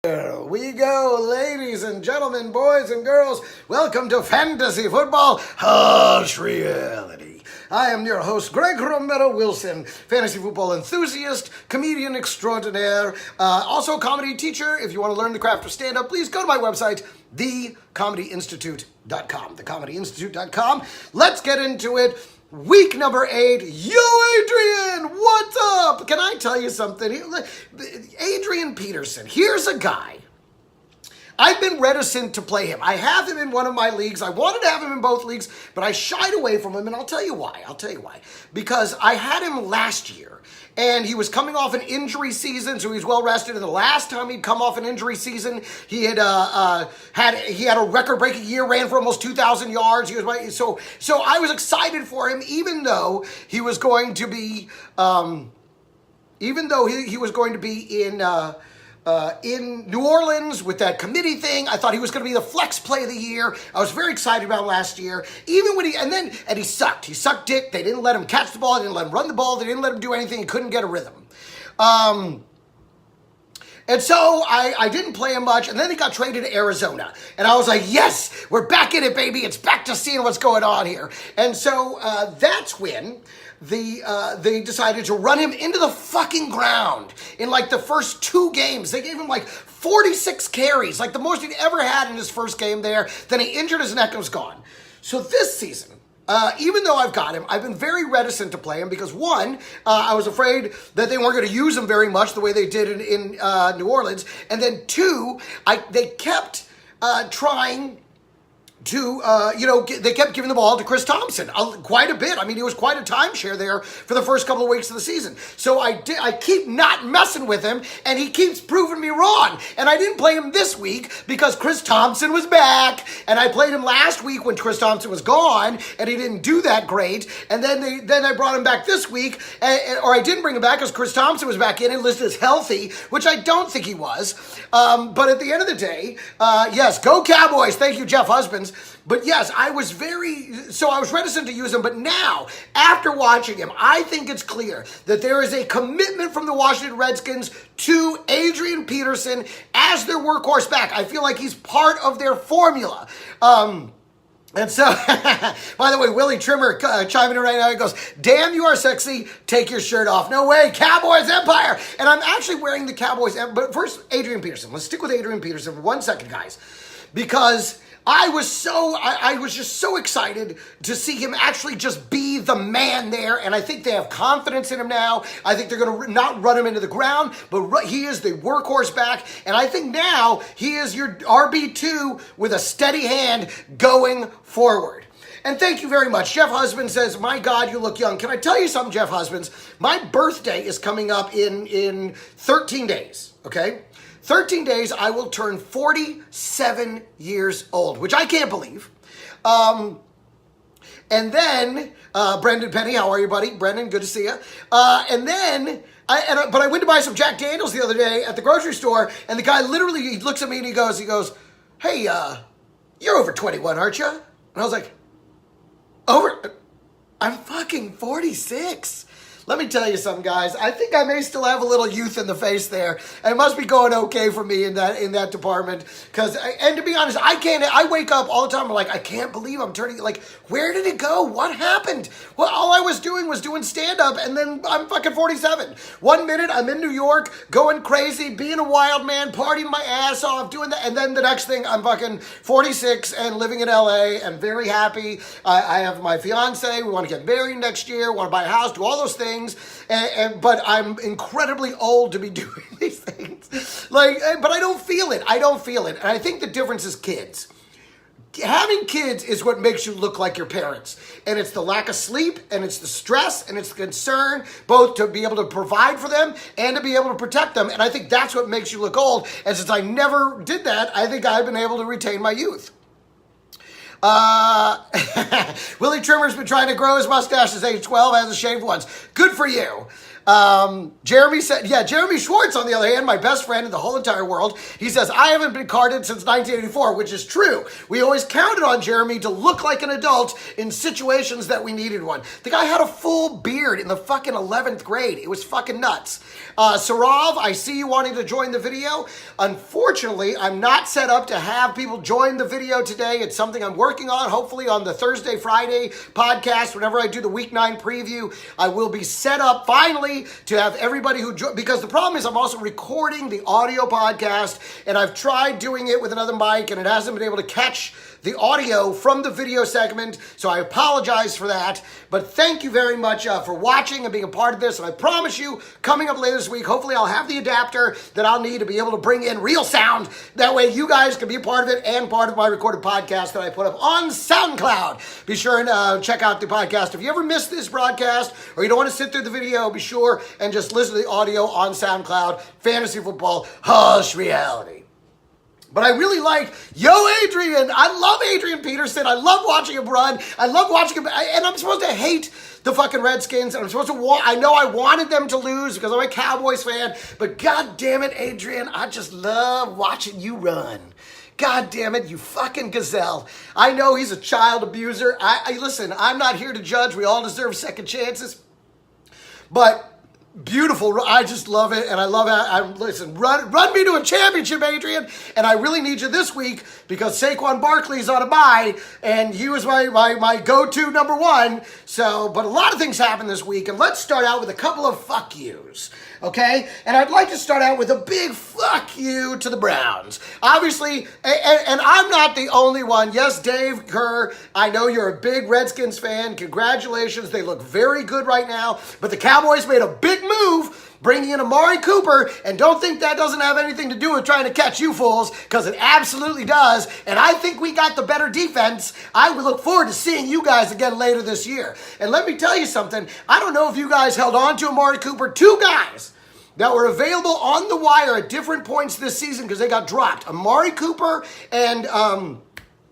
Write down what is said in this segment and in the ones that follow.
Here we go, ladies and gentlemen, boys and girls. Welcome to Fantasy Football Harsh Reality. I am your host, Greg Romero Wilson, fantasy football enthusiast, comedian extraordinaire, also a comedy teacher. If you want to learn the craft of stand-up, please go to my website, thecomedyinstitute.com. Thecomedyinstitute.com. Let's get into it. Week number 8, Adrian, what's up? Can I tell you something? Adrian Peterson, here's a guy. I've been reticent to play him. I have him in one of my leagues. I wanted to have him in both leagues, but I shied away from him, and I'll tell you why. Because I had him last year, and he was coming off an injury season, so he was well rested. And the last time he'd come off an injury season, he had a record-breaking year, ran for almost 2,000 yards. So I was excited for him, even though he was going to be, he was going to be in New Orleans with that committee thing. I thought he was going to be the flex play of the year. I was very excited about him last year. Even when he sucked. He sucked dick. They didn't let him catch the ball. They didn't let him run the ball. They didn't let him do anything. He couldn't get a rhythm. And so I didn't play him much, and then he got traded to Arizona. And I was like, yes, we're back in it, baby. It's back to seeing what's going on here. And so that's when they decided to run him into the fucking ground in like the first 2 games. They gave him like 46 carries, like the most he'd ever had in his first game there. Then he injured his neck and was gone. So this season, even though I've got him, I've been very reticent to play him because, one, I was afraid that they weren't going to use him very much the way they did in New Orleans. And then, two, they kept trying to, they kept giving the ball to Chris Thompson quite a bit. I mean, it was quite a timeshare there for the first couple of weeks of the season. So I keep not messing with him, and he keeps proving me wrong. And I didn't play him this week because Chris Thompson was back, and I played him last week when Chris Thompson was gone, and he didn't do that great. And then I brought him back this week, or I didn't bring him back because Chris Thompson was back in and listed as healthy, which I don't think he was. But at the end of the day, yes, go Cowboys. Thank you, Jeff Husbands. But yes, I was reticent to use him, but now, after watching him, I think it's clear that there is a commitment from the Washington Redskins to Adrian Peterson as their workhorse back. I feel like he's part of their formula. And so, by the way, Willie Trimmer chiming in right now. He goes, damn, you are sexy. Take your shirt off. No way. Cowboys Empire. And I'm actually wearing the Cowboys Empire. But first, Adrian Peterson. Let's stick with Adrian Peterson for 1 second, guys. Because I was just so excited to see him actually just be the man there, and I think they have confidence in him now. I think they're going to not run him into the ground, but he is the workhorse back, and I think now he is your RB2 with a steady hand going forward. And thank you very much. Jeff Husband says, my God, you look young. Can I tell you something, Jeff Husbands? My birthday is coming up in 13 days, okay? 13 days, I will turn 47 years old, which I can't believe. And then, Brendan Penny, how are you, buddy? Brendan, good to see you. But I went to buy some Jack Daniels the other day at the grocery store, and the guy literally, he looks at me and he goes, hey, you're over 21, aren't you? And I was like, I'm fucking 46. Let me tell you something, guys. I think I may still have a little youth in the face there. It must be going okay for me in that department. And to be honest, I wake up all the time. I'm like, I can't believe I'm turning. Like, where did it go? What happened? Well, all I was doing stand-up, and then I'm fucking 47. 1 minute, I'm in New York, going crazy, being a wild man, partying my ass off, doing that. And then the next thing, I'm fucking 46 and living in LA and very happy. I have my fiance. We want to get married next year, want to buy a house, do all those things. But I'm incredibly old to be doing these things. But I don't feel it. And I think the difference is kids. Having kids is what makes you look like your parents. And it's the lack of sleep, and it's the stress, and it's the concern, both to be able to provide for them and to be able to protect them. And I think that's what makes you look old. And since I never did that, I think I've been able to retain my youth. Willie Trimmer's been trying to grow his mustache since age 12, hasn't shaved once. Good for you. Jeremy said, yeah, Jeremy Schwartz, on the other hand, my best friend in the whole entire world, he says, I haven't been carded since 1984, which is true. We always counted on Jeremy to look like an adult in situations that we needed one. The guy had a full beard in the fucking 11th grade. It was fucking nuts. Sarav, I see you wanting to join the video. Unfortunately, I'm not set up to have people join the video today. It's something I'm working on. Hopefully on the Thursday, Friday podcast, whenever I do the week 9 preview, I will be set up finally to have everybody who because the problem is I'm also recording the audio podcast, and I've tried doing it with another mic and it hasn't been able to catch the audio from the video segment, so I apologize for that. But thank you very much for watching and being a part of this. And I promise you, coming up later this week, hopefully I'll have the adapter that I'll need to be able to bring in real sound. That way you guys can be a part of it and part of my recorded podcast that I put up on SoundCloud. Be sure and check out the podcast. If you ever missed this broadcast or you don't want to sit through the video, be sure and just listen to the audio on SoundCloud. Fantasy football, harsh reality. But I really like, Adrian. I love Adrian Peterson. I love watching him run. I love watching him. And I'm supposed to hate the fucking Redskins. And I'm supposed to I know I wanted them to lose because I'm a Cowboys fan. But God damn it, Adrian, I just love watching you run. God damn it, you fucking gazelle. I know he's a child abuser. Listen, I'm not here to judge. We all deserve second chances. But beautiful. I just love it, and I love it. Listen, run me to a championship, Adrian, and I really need you this week because Saquon Barkley's on a bye, and he was my go-to number one. So, but a lot of things happened this week, and let's start out with a couple of fuck yous, okay? And I'd like to start out with a big fuck you to the Browns. Obviously, and I'm not the only one. Yes, Dave Kerr, I know you're a big Redskins fan. Congratulations. They look very good right now, but the Cowboys made a big move bringing in Amari Cooper, and don't think that doesn't have anything to do with trying to catch you fools, because it absolutely does, and I think we got the better defense. I would look forward to seeing you guys again later this year. And let me tell you something, I don't know if you guys held on to Amari Cooper. 2 guys that were available on the wire at different points this season because they got dropped. Amari Cooper and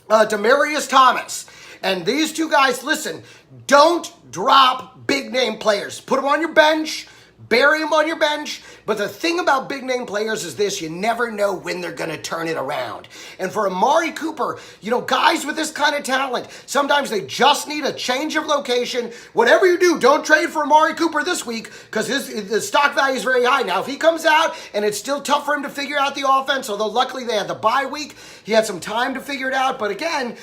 Demaryius Thomas. And these 2 guys, listen, don't drop big-name players. Put them on your bench. Bury them on your bench. But the thing about big name players is this: you never know when they're going to turn it around. And for Amari Cooper, guys with this kind of talent, sometimes they just need a change of location. Whatever you do, don't trade for Amari Cooper this week because the stock value is very high. Now, if he comes out and it's still tough for him to figure out the offense, although luckily they had the bye week, he had some time to figure it out. But again,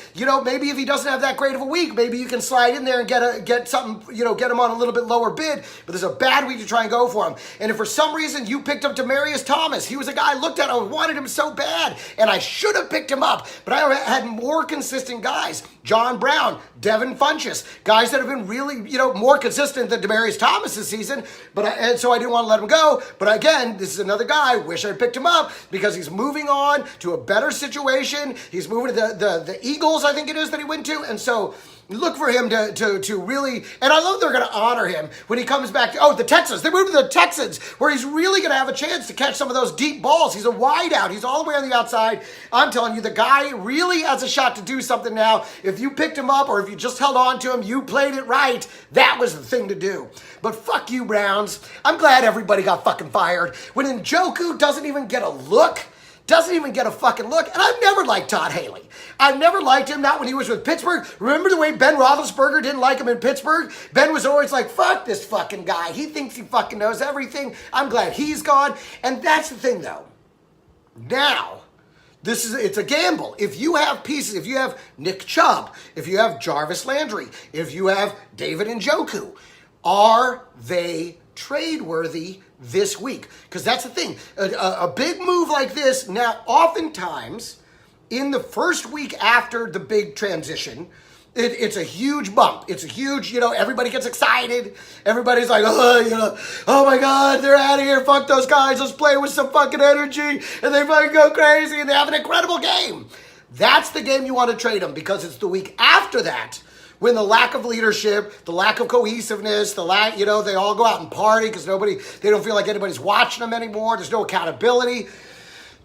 maybe if he doesn't have that great of a week, maybe you can slide in there and get something, get him on a little bit lower bid. But there's a bad week to try and go for him. And if for some reason you picked up Demaryius Thomas, he was a guy I looked at, I wanted him so bad, and I should have picked him up, but I had more consistent guys. John Brown, Devin Funchess, guys that have been really, more consistent than Demaryius Thomas this season, and so I didn't want to let him go. But again, this is another guy, wish I picked him up, because he's moving on to a better situation. He's moving to the Eagles, I think it is, that he went to, and so look for him to really, and I love they're going to honor him when he comes back. The Texans. They moved to the Texans, where he's really going to have a chance to catch some of those deep balls. He's a wideout. He's all the way on the outside. I'm telling you, the guy really has a shot to do something now. If you picked him up or if you just held on to him, you played it right. That was the thing to do. But fuck you, Browns. I'm glad everybody got fucking fired. When Njoku doesn't even get a look, doesn't even get a fucking look. And I've never liked Todd Haley. I've never liked him, not when he was with Pittsburgh. Remember the way Ben Roethlisberger didn't like him in Pittsburgh? Ben was always like, fuck this fucking guy. He thinks he fucking knows everything. I'm glad he's gone. And that's the thing, though. Now, it's a gamble. If you have pieces, if you have Nick Chubb, if you have Jarvis Landry, if you have David Njoku, are they trade-worthy this week? Because that's the thing. A big move like this, now oftentimes in the first week after the big transition, it's a huge bump. It's a huge, everybody gets excited. Everybody's like, oh my God, they're out of here. Fuck those guys. Let's play with some fucking energy. And they fucking go crazy and they have an incredible game. That's the game you want to trade them, because it's the week after that when the lack of leadership, the lack of cohesiveness, they all go out and party because they don't feel like anybody's watching them anymore. There's no accountability.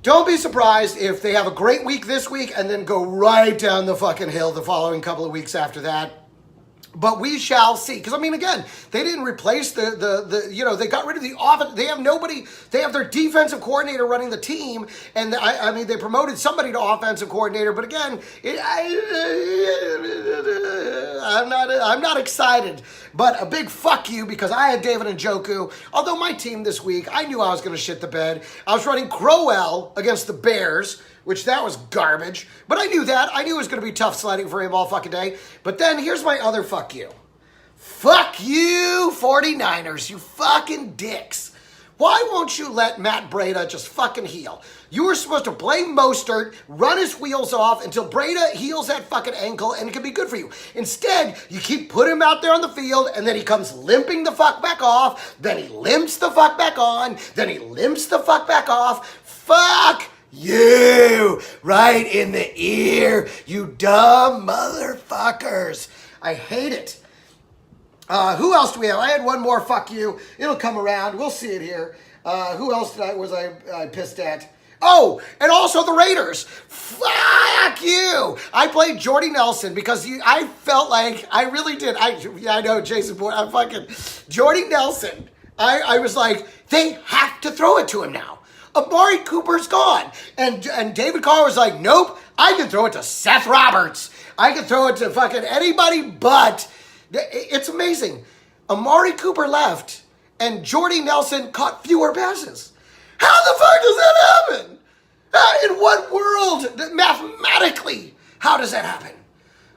Don't be surprised if they have a great week this week and then go right down the fucking hill the following couple of weeks after that. But we shall see. Because, I mean, again, they didn't replace they got rid of the offense. They have nobody. They have their defensive coordinator running the team. And, I mean, they promoted somebody to offensive coordinator. But, again, I'm not excited. But a big fuck you because I had David Njoku. Although my team this week, I knew I was going to shit the bed. I was running Crowell against the Bears, which that was garbage. But I knew that. I knew it was going to be tough sledding for him all fucking day. But then here's my other fuck you. Fuck you, 49ers, you fucking dicks. Why won't you let Matt Breida just fucking heal? You were supposed to play Mostert, run his wheels off until Breida heals that fucking ankle, and it can be good for you. Instead, you keep putting him out there on the field, and then he comes limping the fuck back off, then he limps the fuck back on, then he limps the fuck back off. Fuck you! Right in the ear, you dumb motherfuckers. I hate it. Who else do we have? I had one more fuck you. It'll come around. We'll see it here. Who else was I pissed at? Oh, and also the Raiders. Fuck you. I played Jordy Nelson because I felt like I really did. I know, Jason Boyd. I'm fucking Jordy Nelson. I was like, they have to throw it to him now. Amari Cooper's gone. And David Carr was like, nope, I can throw it to Seth Roberts. I can throw it to fucking anybody but. It's amazing. Amari Cooper left, and Jordy Nelson caught fewer passes. How the fuck does that happen? In what world, mathematically, how does that happen?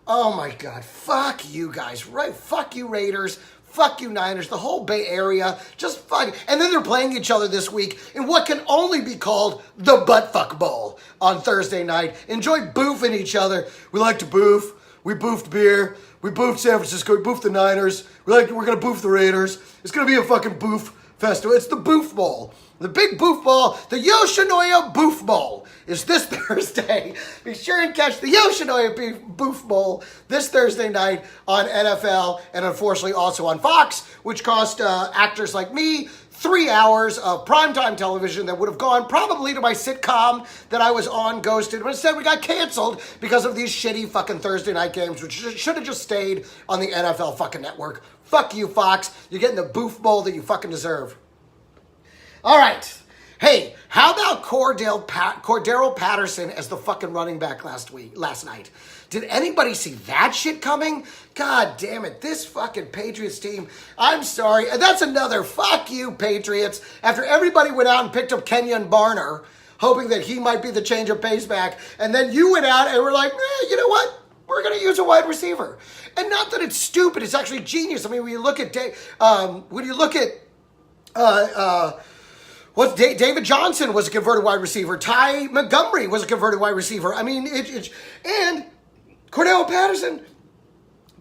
Oh my God, fuck you guys, right? Fuck you Raiders, fuck you Niners, the whole Bay Area, just fuck. And then they're playing each other this week in what can only be called the Buttfuck Bowl on Thursday night. Enjoy boofing each other. We like to boof. We boofed beer. We boofed San Francisco. We boofed the Niners. We're going to boof the Raiders. It's going to be a fucking boof festival. It's the Boof Bowl. The big Boof Bowl, the Yoshinoya Boof Bowl, is this Thursday. Be sure and catch the Yoshinoya Boof Bowl this Thursday night on NFL and unfortunately also on Fox, which cost actors like me 3 hours of primetime television that would have gone probably to my sitcom that I was on, Ghosted. But instead we got canceled because of these shitty fucking Thursday night games, which should have just stayed on the NFL fucking network. Fuck you, Fox. You're getting the Boof Bowl that you fucking deserve. All right. Hey, how about Cordero Patterson as the fucking running back last night? Did anybody see that shit coming? God damn it, this fucking Patriots team, I'm sorry. And that's another fuck you, Patriots. After everybody went out and picked up Kenyon Barner, hoping that he might be the change of pace back, and then you went out and were like, you know what? We're going to use a wide receiver. And not that it's stupid, it's actually genius. I mean, when you look at David Johnson was a converted wide receiver. Ty Montgomery was a converted wide receiver. I mean, and Cordell Patterson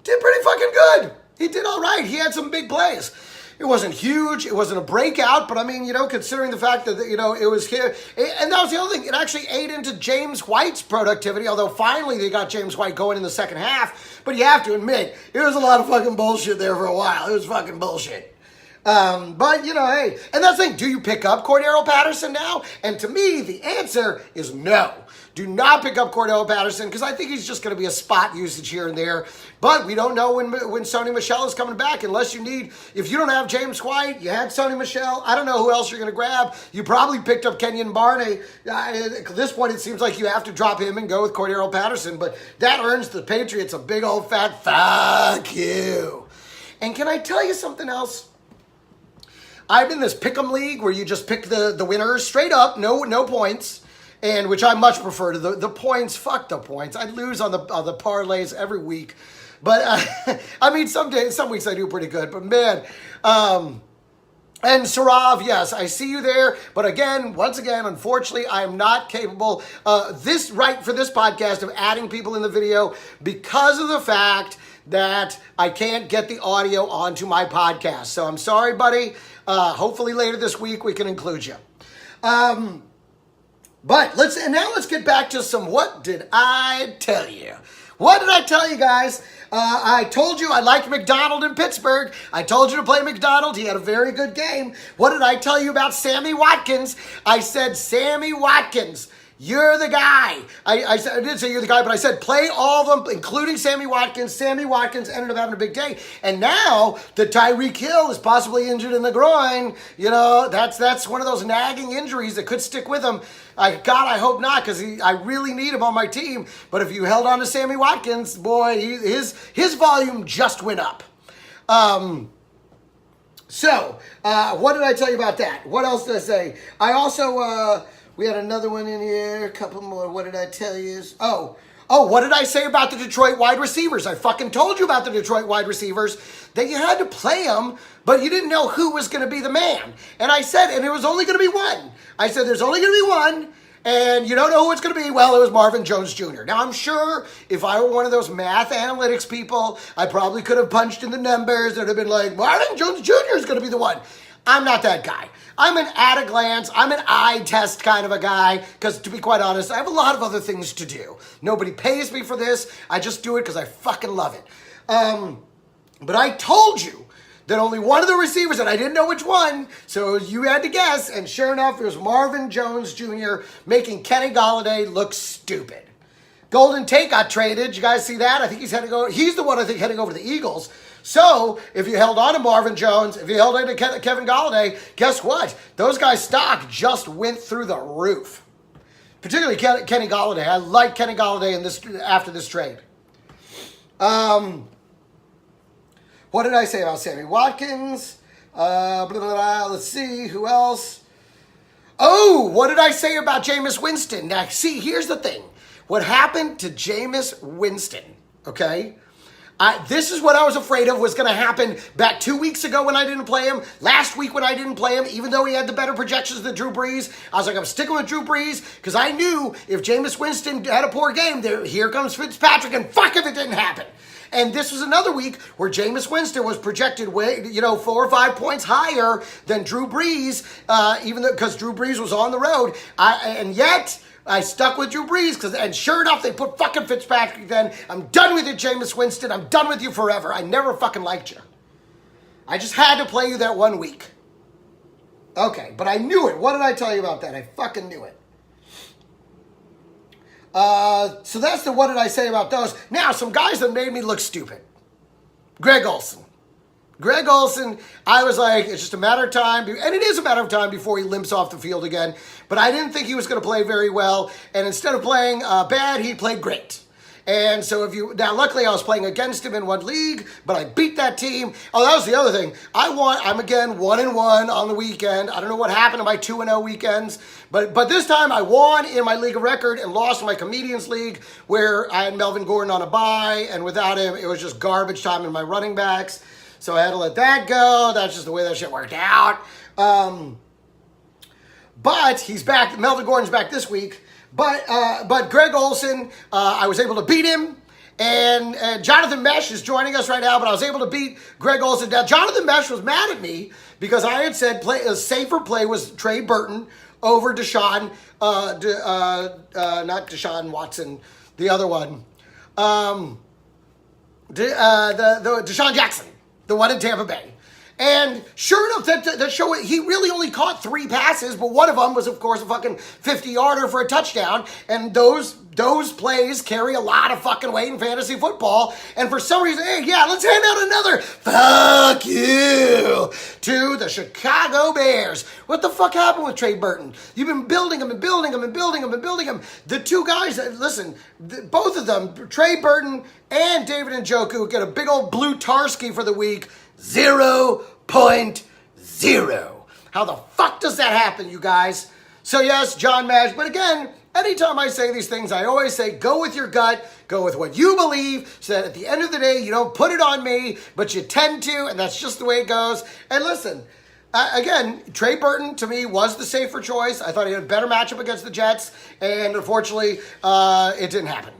did pretty fucking good. He did all right. He had some big plays. It wasn't huge. It wasn't a breakout, but I mean, considering the fact that, it was here. And that was the other thing. It actually ate into James White's productivity, although finally they got James White going in the second half. But you have to admit, it was a lot of fucking bullshit there for a while. It was fucking bullshit. But, hey, and that's the thing. Do you pick up Cordero Patterson now? And to me, the answer is no. Do not pick up Cordero Patterson because I think he's just going to be a spot usage here and there. But we don't know when Sony Michel is coming back unless if you don't have James White, you had Sony Michel. I don't know who else you're going to grab. You probably picked up Kenyon Barney. At this point, it seems like you have to drop him and go with Cordero Patterson. But that earns the Patriots a big old fat fuck you. And can I tell you something else? I'm in this pick'em league where you just pick the winners straight up, no points, and which I much prefer to the points. Fuck the points. I lose on the parlays every week, but I mean some weeks I do pretty good. But man, and Sarav, yes, I see you there. But once again, unfortunately, I am not capable for this podcast of adding people in the video because of the fact that I can't get the audio onto my podcast. So I'm sorry, buddy. Hopefully later this week we can include you. But let's get back to some what did I tell you? What did I tell you guys? I told you I liked McDonald in Pittsburgh. I told you to play McDonald. He had a very good game. What did I tell you about Sammy Watkins? I said Sammy Watkins. You're the guy. I did say you're the guy, but I said play all of them, including Sammy Watkins. Sammy Watkins ended up having a big day. And now that Tyreek Hill is possibly injured in the groin, you know, that's one of those nagging injuries that could stick with him. I hope not, because I really need him on my team. But if you held on to Sammy Watkins, boy, his volume just went up. So, what did I tell you about that? What else did I say? I also, we had another one in here, a couple more. What did I tell you? Oh, what did I say about the Detroit wide receivers? I fucking told you about the Detroit wide receivers, that you had to play them, but you didn't know who was going to be the man. And I said, and it was only going to be one. I said, there's only going to be one. And you don't know who it's going to be? Well, it was Marvin Jones Jr. Now, I'm sure if I were one of those math analytics people, I probably could have punched in the numbers and have been like, Marvin Jones Jr. is going to be the one. I'm not that guy. I'm an at a glance, I'm an eye test kind of a guy, because to be quite honest, I have a lot of other things to do. Nobody pays me for this. I just do it because I fucking love it. But I told you that only one of the receivers, and I didn't know which one, so you had to guess, and sure enough, it was Marvin Jones Jr. making Kenny Golladay look stupid. Golden Tate got traded. You guys see that? I think he's the one I think heading over to the Eagles. So, if you held on to Marvin Jones, if you held on to Kevin Golladay, guess what? Those guys' stock just went through the roof. Particularly Kenny Golladay. I like Kenny Golladay after this trade. What did I say about Sammy Watkins? Let's see, who else? Oh, what did I say about Jameis Winston? Now, see, here's the thing. What happened to Jameis Winston, okay? This is what I was afraid of was going to happen back 2 weeks ago when I didn't play him, last week when I didn't play him, even though he had the better projections than Drew Brees. I was like, I'm sticking with Drew Brees because I knew if Jameis Winston had a poor game, here comes Fitzpatrick, and fuck if it didn't happen. And this was another week where Jameis Winston was projected 4 or 5 points higher than Drew Brees, even because Drew Brees was on the road. And yet I stuck with Drew Brees, and sure enough, they put fucking Fitzpatrick then. I'm done with you, Jameis Winston. I'm done with you forever. I never fucking liked you. I just had to play you that 1 week. Okay, but I knew it. What did I tell you about that? I fucking knew it. So that's the what did I say about those. Now, some guys that made me look stupid. Greg Olsen, I was like, it's just a matter of time, and it is a matter of time before he limps off the field again, but I didn't think he was going to play very well, and instead of playing bad, he played great. And so now luckily I was playing against him in one league, but I beat that team. Oh, that was the other thing. I'm again 1-1 on the weekend. I don't know what happened to my 2-0 weekends, but this time I won in my league of record and lost in my comedians league where I had Melvin Gordon on a bye, and without him, it was just garbage time in my running backs. So I had to let that go. That's just the way that shit worked out. But he's back. Melvin Gordon's back this week. But Greg Olsen, I was able to beat him. And Jonathan Mesh is joining us right now, but I was able to beat Greg Olsen. Now, Jonathan Mesh was mad at me because I had said a safer play was Trey Burton over Deshaun, not Deshaun Watson, the other one. The Deshaun Jackson, the one in Tampa Bay. And sure enough, that show he really only caught 3 passes, but one of them was, of course, a fucking 50-yarder for a touchdown. And those plays carry a lot of fucking weight in fantasy football. And for some reason, hey, yeah, let's hand out another fuck you to the Chicago Bears. What the fuck happened with Trey Burton? You've been building him and building him and building him and building him. The two guys, listen, both of them, Trey Burton and David Njoku, get a big old blue Tarski for the week. 0.0. How the fuck does that happen, you guys? So yes, John Mash, but again, anytime I say these things, I always say, go with your gut, go with what you believe, so that at the end of the day, you don't put it on me, but you tend to, and that's just the way it goes. And listen, again, Trey Burton, to me, was the safer choice. I thought he had a better matchup against the Jets, and unfortunately, it didn't happen.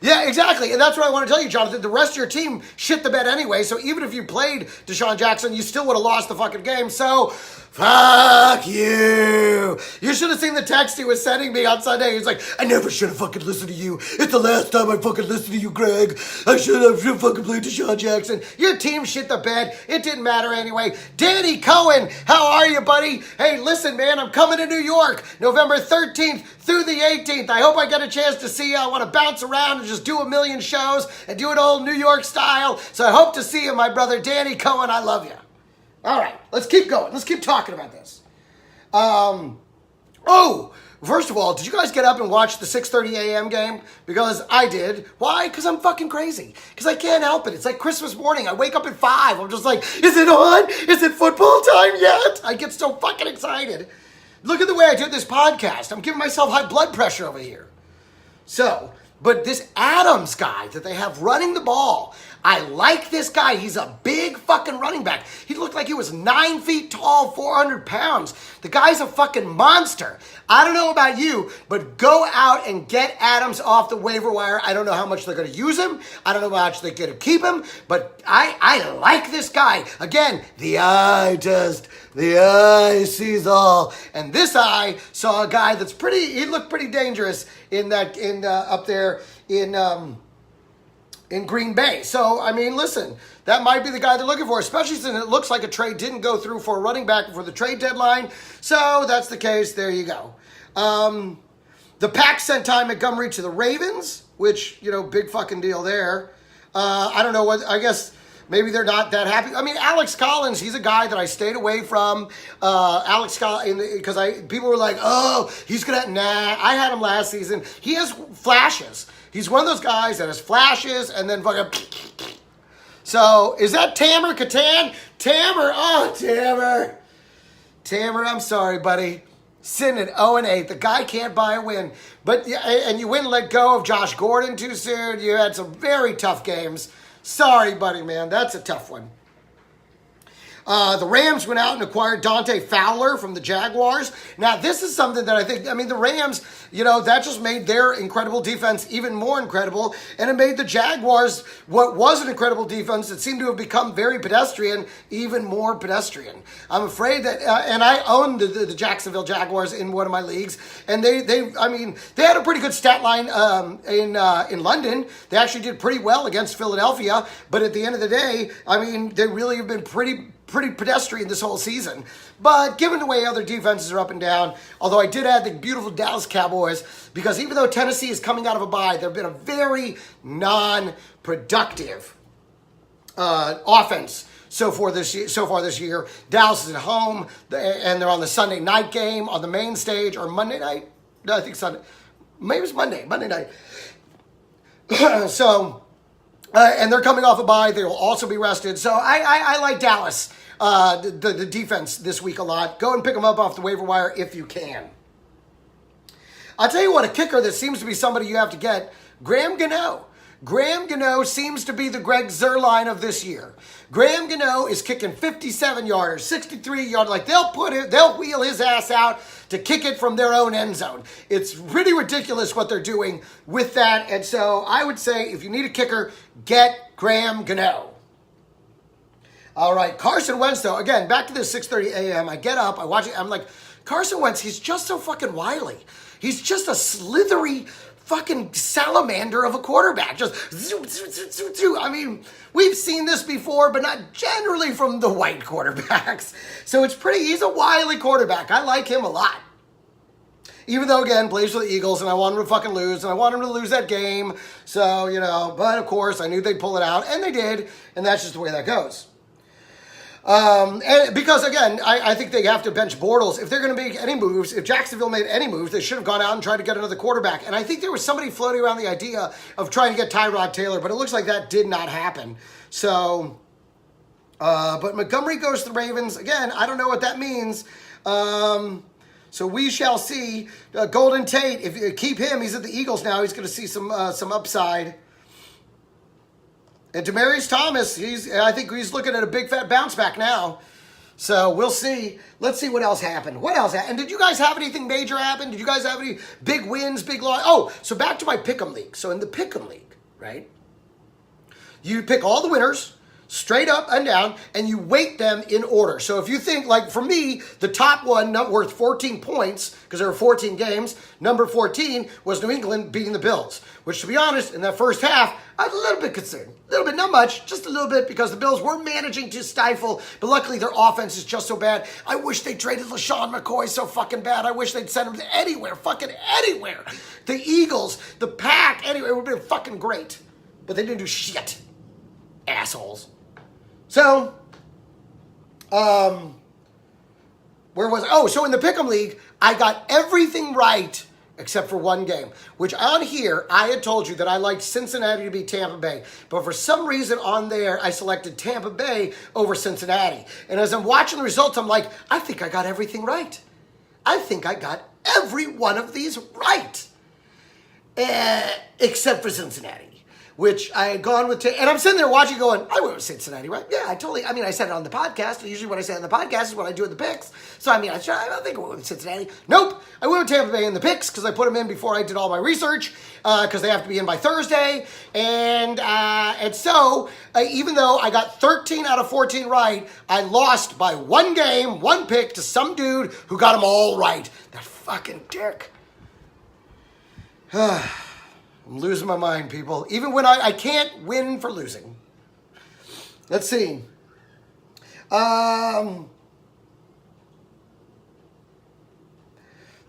Yeah, exactly. And that's what I want to tell you, Jonathan. The rest of your team shit the bed anyway. So even if you played Deshaun Jackson, you still would have lost the fucking game. So Fuck you. You should have seen the text he was sending me on Sunday. He's like, I never should have fucking listened to you. It's the last time I fucking listened to you, Greg. I should have fucking played Deshaun Jackson. Your team shit the bed. It didn't matter anyway. Danny Cohen, how are you, buddy? Hey, listen, man, I'm coming to New York November 13th through the 18th. I hope I get a chance to see you. I want to bounce around and just do a million shows and do it old New York style. So I hope to see you, my brother Danny Cohen. I love you. All right, let's keep going. Let's keep talking about this. First of all, did you guys get up and watch the 6:30 a.m. game? Because I did. Why? Because I'm fucking crazy. Because I can't help it. It's like Christmas morning. I wake up at 5. I'm just like, is it on? Is it football time yet? I get so fucking excited. Look at the way I do this podcast. I'm giving myself high blood pressure over here. So, but this Adams guy that they have running the ball, I like this guy. He's a big fucking running back. He looked like he was 9 feet tall, 400 pounds. The guy's a fucking monster. I don't know about you, but go out and get Adams off the waiver wire. I don't know how much they're going to use him. I don't know how much they're going to keep him, but I like this guy. Again, the eye test. The eye sees all. And this eye saw a guy that's he looked pretty dangerous up there in Green Bay. So, I mean, listen, that might be the guy they're looking for, especially since it looks like a trade didn't go through for a running back before the trade deadline. So, that's the case. There you go. The Pacs sent Ty Montgomery to the Ravens, which, big fucking deal there. I don't know I guess maybe they're not that happy. I mean, Alex Collins, he's a guy that I stayed away from. Alex Collins, because people were like, oh, he's going to, I had him last season. He has flashes. He's one of those guys that has flashes and then fucking. So, is that Tamer Catan? Tamer, I'm sorry, buddy. Sitting at 0-8. The guy can't buy a win. And you wouldn't let go of Josh Gordon too soon. You had some very tough games. Sorry, buddy, man. That's a tough one. The Rams went out and acquired Dante Fowler from the Jaguars. Now, this is something that the Rams, that just made their incredible defense even more incredible. And it made the Jaguars, what was an incredible defense that seemed to have become very pedestrian, even more pedestrian. I'm afraid that, and I own the Jacksonville Jaguars in one of my leagues. And they had a pretty good stat line in London. They actually did pretty well against Philadelphia. But at the end of the day, they really have been pretty pedestrian this whole season. But given the way other defenses are up and down, although I did add the beautiful Dallas Cowboys, because even though Tennessee is coming out of a bye, they've been a very non-productive offense so far this year. Dallas is at home, and they're on the Sunday night game on the main stage, or Monday night. No, I think Sunday. Maybe it was Monday night. So, and they're coming off a bye. They will also be rested. So I like Dallas, the defense this week a lot. Go and pick them up off the waiver wire if you can. I'll tell you what, a kicker that seems to be somebody you have to get, Graham Gano. Graham Gano seems to be the Greg Zuerlein of this year. Graham Gano is kicking 57-yarders, 63-yard. Like they'll wheel his ass out to kick it from their own end zone. It's pretty ridiculous what they're doing with that. And so I would say if you need a kicker, get Graham Gano. All right, Carson Wentz, though, again, back to this 6:30 a.m. I get up, I watch it, I'm like, Carson Wentz, he's just so fucking wily. He's just a slithery fucking salamander of a quarterback. Just zoo, zoo, zoo, zoo, zoo. We've seen this before, but not generally from the white quarterbacks. So he's a wily quarterback. I like him a lot. Even though, again, plays for the Eagles, and I want him to fucking lose, and I want him to lose that game. So, but of course, I knew they'd pull it out, and they did, and that's just the way that goes. And because, again, I think they have to bench Bortles. If they're going to make any moves, if Jacksonville made any moves, they should have gone out and tried to get another quarterback. And I think there was somebody floating around the idea of trying to get Tyrod Taylor, but it looks like that did not happen. So, but Montgomery goes to the Ravens. Again, I don't know what that means. So we shall see. Golden Tate, if you keep him, he's at the Eagles now. He's going to see some upside. And Demaryius Thomas, I think he's looking at a big fat bounce back now. So we'll see. Let's see what else happened. What else happened? And did you guys have anything major happen? Did you guys have any big wins, big loss? Oh, so back to my Pick'em League. So in the Pick'em League, right? You pick all the winners. straight up and down, and you weight them in order. So if you think, like for me, the top one worth 14 points, because there were 14 games, number 14 was New England beating the Bills, which to be honest, in that first half, I was a little bit concerned. A little bit, not much, just a little bit, because the Bills were managing to stifle, but luckily their offense is just so bad. I wish they traded LaShawn McCoy so fucking bad. I wish they'd send him to anywhere, fucking anywhere. The Eagles, the Pack, anywhere, it would have been fucking great. But they didn't do shit. Assholes. So, where was I? Oh, so in the Pick'em League, I got everything right except for one game, which on here, I had told you that I liked Cincinnati to beat Tampa Bay. But for some reason on there, I selected Tampa Bay over Cincinnati. And as I'm watching the results, I'm like, I think I got everything right. I think I got every one of these right. Except for Cincinnati, which I had gone with, and I'm sitting there watching going, I went with Cincinnati, right? Yeah, I said it on the podcast. Usually what I say on the podcast is what I do with the picks. So, I think I went with Cincinnati. Nope, I went with Tampa Bay in the picks because I put them in before I did all my research because they have to be in by Thursday. And so, even though I got 13 out of 14 right, I lost by one game, one pick to some dude who got them all right. That fucking dick. I'm losing my mind, people. Even when I can't win for losing. Let's see.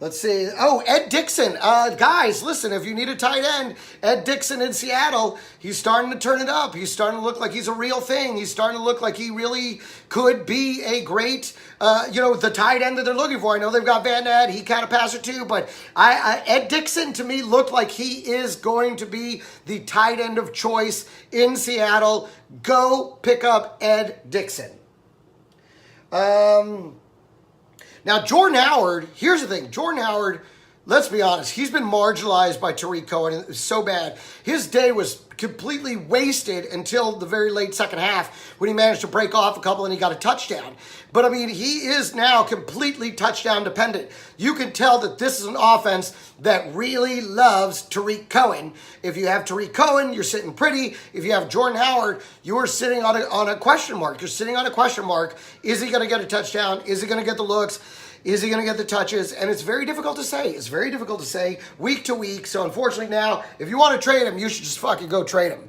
Let's see. Oh, Ed Dixon. Guys, listen, if you need a tight end, Ed Dixon in Seattle, he's starting to turn it up. He's starting to look like he's a real thing. He's starting to look like he really could be a great, the tight end that they're looking for. I know they've got Van Ness. He kind of passer too, but Ed Dixon to me looked like he is going to be the tight end of choice in Seattle. Go pick up Ed Dixon. Now, Jordan Howard, here's the thing. Jordan Howard, let's be honest, he's been marginalized by Tariq Cohen. It was so bad. His day was completely wasted until the very late second half when he managed to break off a couple and he got a touchdown. But, he is now completely touchdown dependent. You can tell that this is an offense that really loves Tariq Cohen. If you have Tariq Cohen, you're sitting pretty. If you have Jordan Howard, you are sitting on a question mark. You're sitting on a question mark. Is he going to get a touchdown? Is he going to get the looks? Is he going to get the touches? And it's very difficult to say. It's very difficult to say week to week. So, unfortunately now, if you want to trade him, you should just fucking go trade him.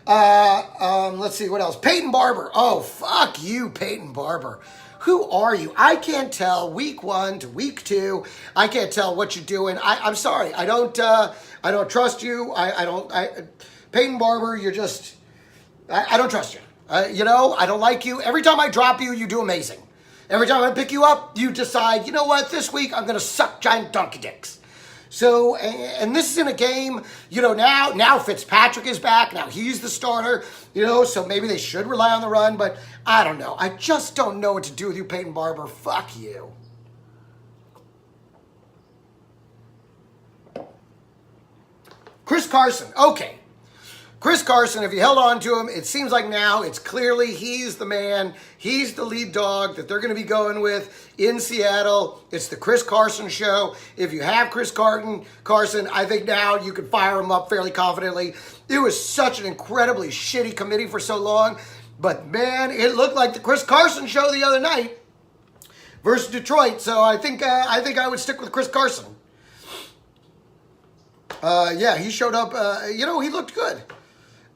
Let's see, what else? Peyton Barber. Oh, fuck you, Peyton Barber. Who are you? I can't tell week 1 to week 2. I can't tell what you're doing. I'm sorry. I don't trust you. Peyton Barber, you're just, I don't trust you. I don't like you. Every time I drop you, you do amazing. Every time I pick you up, you decide, you know what, this week I'm going to suck giant donkey dicks. So, and this is in a game, now Fitzpatrick is back. Now he's the starter, so maybe they should rely on the run, but I don't know. I just don't know what to do with you, Peyton Barber. Fuck you. Chris Carson. Okay. Chris Carson, if you held on to him, it seems like now it's clearly he's the man. He's the lead dog that they're going to be going with in Seattle. It's the Chris Carson show. If you have Chris Carson, I think now you can fire him up fairly confidently. It was such an incredibly shitty committee for so long. But, man, it looked like the Chris Carson show the other night versus Detroit. So I think I would stick with Chris Carson. Yeah, he showed up. He looked good.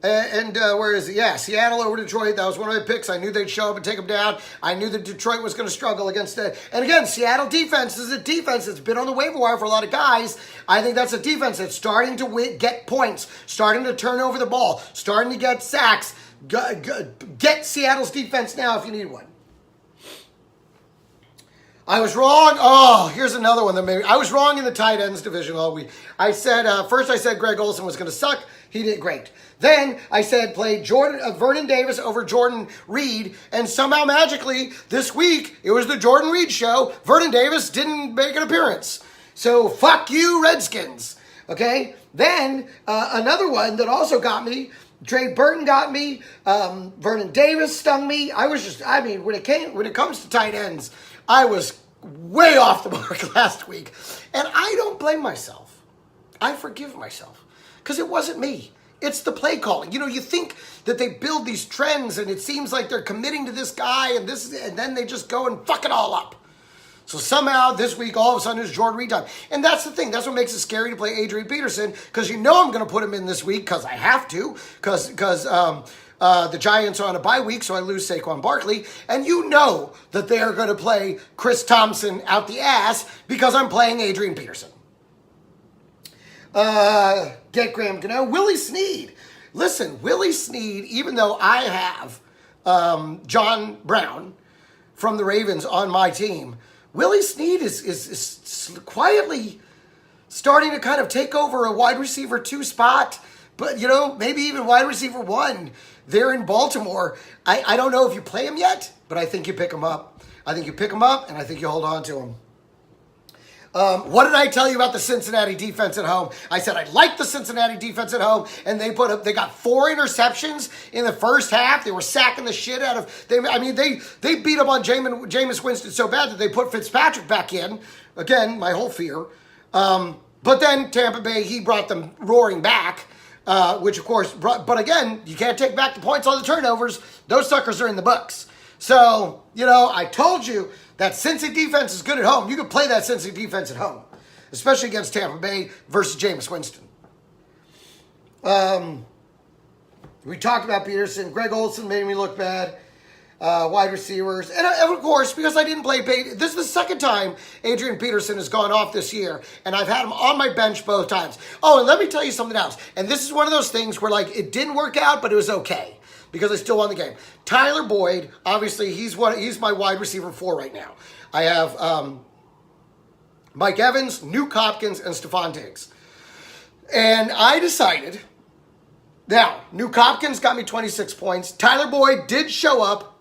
And where is he? Yeah, Seattle over Detroit. That was one of my picks. I knew they'd show up and take them down. I knew that Detroit was going to struggle against it. And again, Seattle defense is a defense that's been on the waiver wire for a lot of guys. I think that's a defense that's starting to get points, starting to turn over the ball, starting to get sacks. Get Seattle's defense now if you need one. I was wrong. Oh, here's another one that maybe I was wrong in the tight ends division all week. First I said Greg Olsen was going to suck. He did great. Then I said play Vernon Davis over Jordan Reed, and somehow magically this week it was the Jordan Reed show. Vernon Davis didn't make an appearance. So fuck you, Redskins. Okay. Then another one that also got me. Trey Burton got me. Vernon Davis stung me. When it comes to tight ends, I was way off the mark last week. And I don't blame myself. I forgive myself. Because it wasn't me. It's the play calling. You know, you think that they build these trends and it seems like they're committing to this guy and then they just go and fuck it all up. So somehow this week, all of a sudden, it's Jordan Reed time. And that's the thing. That's what makes it scary to play Adrian Peterson, because you know I'm going to put him in this week because I have to, because the Giants are on a bye week, so I lose Saquon Barkley. And you know that they are going to play Chris Thompson out the ass because I'm playing Adrian Peterson. Get Graham Gano. Willie Snead. Listen, Willie Snead, even though I have John Brown from the Ravens on my team, Willie Snead is quietly starting to kind of take over a wide receiver 2 spot, but, you know, maybe even wide receiver 1 there in Baltimore. I don't know if you play him yet, but I think you pick him up. I think you pick him up, and I think you hold on to him. What did I tell you about the Cincinnati defense at home? I said I like the Cincinnati defense at home, and they got 4 interceptions in the first half. They were sacking the shit out of they beat up on Jameis Winston so bad that they put Fitzpatrick back in. Again, my whole fear. But then Tampa Bay, he brought them roaring back, which of course but again, you can't take back the points on the turnovers. Those suckers are in the books. So, you know, I told you that Cincy defense is good at home. You can play that Cincy defense at home, especially against Tampa Bay versus Jameis Winston. We talked about Peterson. Greg Olsen made me look bad. Wide receivers. And of course, because I didn't play Peyton, this is the second time Adrian Peterson has gone off this year, and I've had him on my bench both times. Oh, and let me tell you something else. And this is one of those things where, like, it didn't work out, but it was okay, because I still won the game. Tyler Boyd, obviously, he's my wide receiver 4 right now. I have Mike Evans, Nuke Hopkins, and Stephon Diggs. And I decided, now, Nuke Hopkins got me 26 points. Tyler Boyd did show up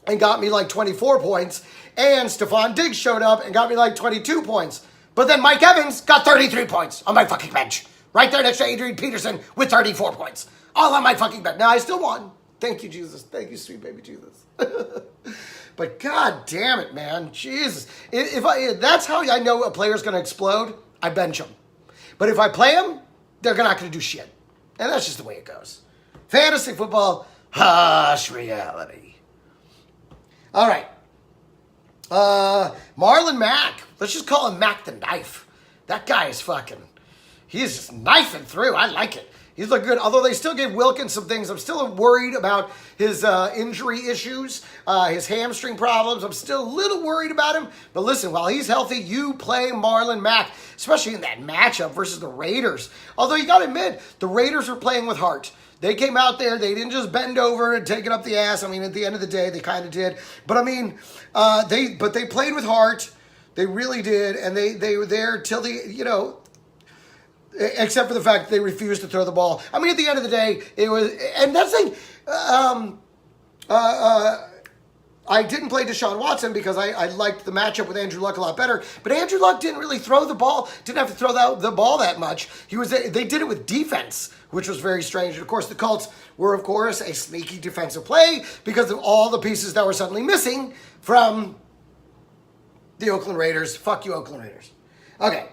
and got me like 24 points. And Stephon Diggs showed up and got me like 22 points. But then Mike Evans got 33 points on my fucking bench. Right there next to Adrian Peterson with 34 points. All on my fucking bench. Now, I still won. Thank you, Jesus. Thank you, sweet baby Jesus. But god damn it, man. Jesus. If that's how I know a player's going to explode, I bench him. But if I play him, they're not going to do shit. And that's just the way it goes. Fantasy football, harsh reality. All right. Marlon Mack. Let's just call him Mack the Knife. That guy is fucking, he's just knifing through. I like it. He's looking good. Although they still gave Wilkins some things. I'm still worried about his injury issues, his hamstring problems. I'm still a little worried about him. But listen, while he's healthy, you play Marlon Mack, especially in that matchup versus the Raiders. Although you got to admit, the Raiders are playing with heart. They came out there. They didn't just bend over and take it up the ass. I mean, at the end of the day, they kind of did. But I mean, they played with heart. They really did, and they were there till the, you know, except for the fact that they refused to throw the ball. I mean, at the end of the day, it was, and that's the thing. I didn't play Deshaun Watson because I liked the matchup with Andrew Luck a lot better. But Andrew Luck didn't really throw the ball, didn't have to throw the ball that much. They did it with defense, which was very strange. And of course, the Colts were, of course, a sneaky defensive play because of all the pieces that were suddenly missing from the Oakland Raiders. Fuck you, Oakland Raiders. Okay.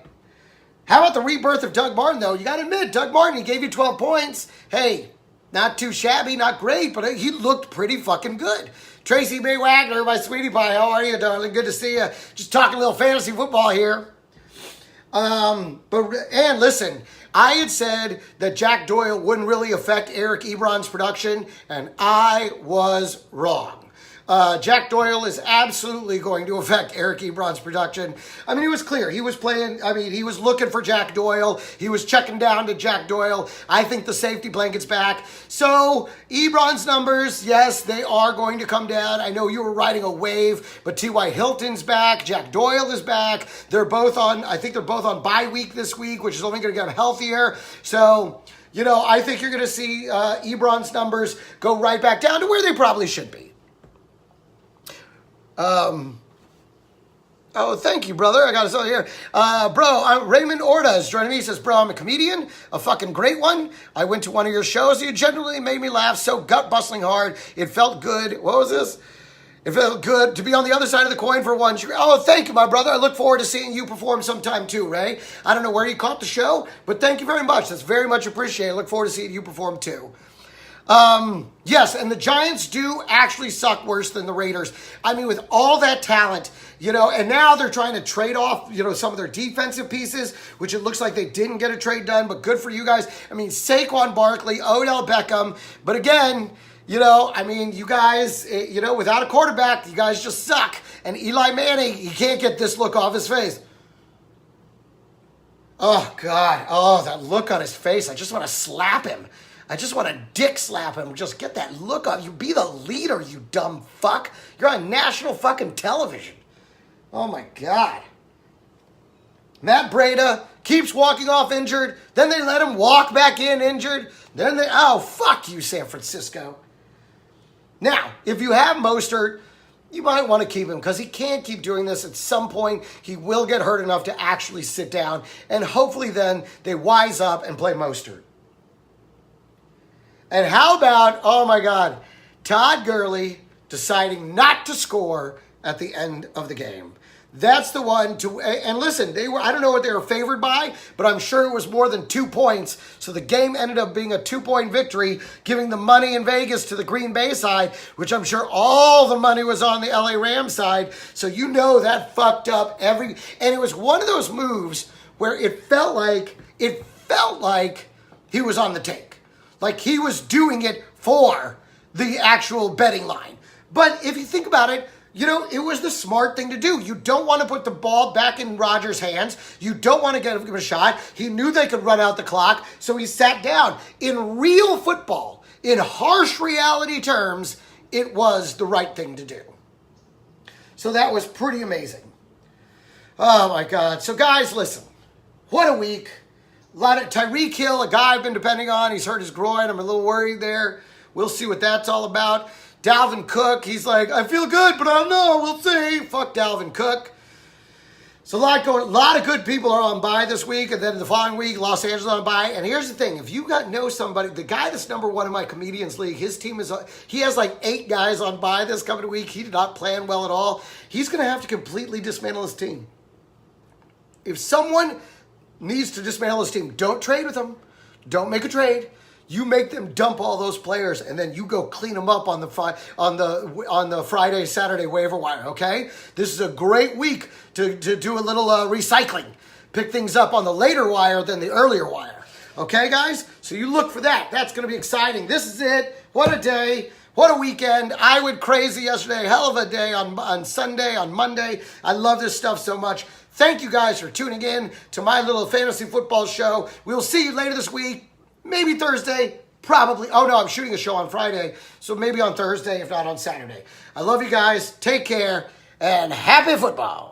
How about the rebirth of Doug Martin, though? You got to admit, Doug Martin, he gave you 12 points. Hey, not too shabby, not great, but he looked pretty fucking good. Tracy May Wagner, my sweetie pie, how are you, darling? Good to see you. Just talking a little fantasy football here. And listen, I had said that Jack Doyle wouldn't really affect Eric Ebron's production, and I was wrong. Jack Doyle is absolutely going to affect Eric Ebron's production. I mean, it was clear. He was playing, I mean, he was looking for Jack Doyle. He was checking down to Jack Doyle. I think the safety blanket's back. So, Ebron's numbers, yes, they are going to come down. I know you were riding a wave, but T.Y. Hilton's back. Jack Doyle is back. I think they're both on bye week this week, which is only going to get them healthier. So, you know, I think you're going to see Ebron's numbers go right back down to where they probably should be. Oh, thank you, brother. I got us all here. Raymond Orta is joining me. He says, bro, I'm a comedian, a fucking great one. I went to one of your shows. You genuinely made me laugh so gut-bustling hard. It felt good. What was this? It felt good to be on the other side of the coin for once. Oh, thank you, my brother. I look forward to seeing you perform sometime too, Ray. I don't know where you caught the show, but thank you very much. That's very much appreciated. I look forward to seeing you perform too. Yes, and the Giants do actually suck worse than the Raiders. I mean, with all that talent, and now they're trying to trade off, some of their defensive pieces, which it looks like they didn't get a trade done, but good for you guys. I mean, Saquon Barkley, Odell Beckham, but again, you guys, without a quarterback, you guys just suck. And Eli Manning, he can't get this look off his face. Oh, God. Oh, that look on his face. I just want to slap him. I just want to dick slap him. Just get that look off. You be the leader, you dumb fuck. You're on national fucking television. Oh, my God. Matt Breida keeps walking off injured. Then they let him walk back in injured. Oh, fuck you, San Francisco. Now, if you have Mostert, you might want to keep him because he can't keep doing this. At some point, he will get hurt enough to actually sit down. And hopefully then they wise up and play Mostert. And how about, oh my God, Todd Gurley deciding not to score at the end of the game. That's the one to, and listen, I don't know what they were favored by, but I'm sure it was more than 2 points. So the game ended up being a 2-point victory, giving the money in Vegas to the Green Bay side, which I'm sure all the money was on the LA Rams side. So that fucked up and it was one of those moves where it felt like he was on the take. Like he was doing it for the actual betting line. But if you think about it, it was the smart thing to do. You don't want to put the ball back in Rodgers' hands. You don't want to give him a shot. He knew they could run out the clock, so he sat down. In real football, in harsh reality terms, it was the right thing to do. So that was pretty amazing. Oh, my God. So, guys, listen. What a week. A lot of Tyreek Hill, a guy I've been depending on. He's hurt his groin. I'm a little worried there. We'll see what that's all about. Dalvin Cook, he's like, I feel good, but I don't know. We'll see. Fuck Dalvin Cook. So a lot of good people are on bye this week, and then the following week, Los Angeles on bye. And here's the thing: if you know somebody, the guy that's number 1 in my comedians league, his team he has like 8 guys on bye this coming week. He did not plan well at all. He's going to have to completely dismantle his team. If someone needs to dismantle his team, don't trade with them. Don't make a trade. You make them dump all those players, and then you go clean them up on the Friday, Saturday waiver wire. Okay, this is a great week to do a little recycling, pick things up on the later wire than the earlier wire. Okay, guys, so you look for that. That's going to be exciting. This is it. What a day. What a weekend. I went crazy yesterday. Hell of a day on Sunday, on Monday. I love this stuff so much. Thank you guys for tuning in to my little fantasy football show. We'll see you later this week. Maybe Thursday, probably. Oh, no, I'm shooting a show on Friday, so maybe on Thursday, if not on Saturday. I love you guys. Take care, and happy football.